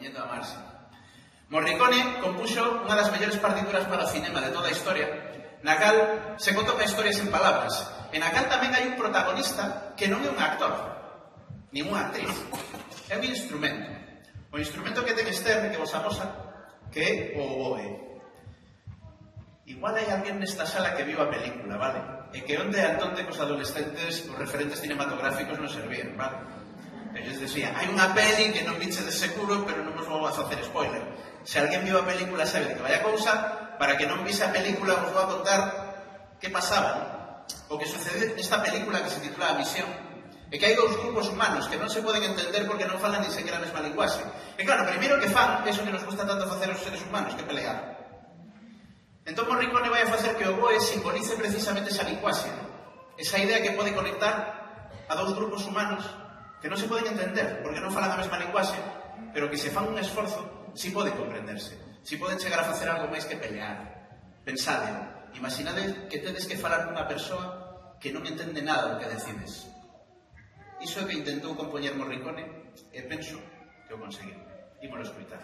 poñendo a marxe. Morricone compuxo unha das mellores partituras para o cinema de toda a historia, na cal se conta unha historia sen palabras, e na cal tamén hai un protagonista que non é un actor, nin unha actriz, é un instrumento. O instrumento que ten Stern, que vos amosa, que é o oboe. Igual hai alguén nesta sala que viu a película, vale? E que onde antonte cos adolescentes os referentes cinematográficos non servían, vale? Ellos decían, hai unha peli que non viche de seguro, pero non vos vou a facer spoiler. Se alguén viu a película sabe de que vai a cousa, para que non vise a película vos vou a contar que pasaba, non? O que sucede nesta película que se titula A Misión é que hai dous grupos humanos que non se poden entender porque non falan nin sequera a mesma linguaxe. E claro, primeiro que fan, eso que nos gusta tanto facer os seres humanos, que pelear. Entón Morricone vai a facer que o oboe simbolice precisamente esa linguaxe, ¿no? Esa idea que pode conectar a dous grupos humanos que non se poden entender porque non falan a mesma linguaxe, pero que se fan un esforzo, si poden comprenderse, si poden chegar a facer algo máis que pelear. Pensade, imaginade que tedes que falar cunha persoa que non entende nada do que decides. Iso é que intentou compoñer Morricone e penso que o conseguiu. Ímolo escutar.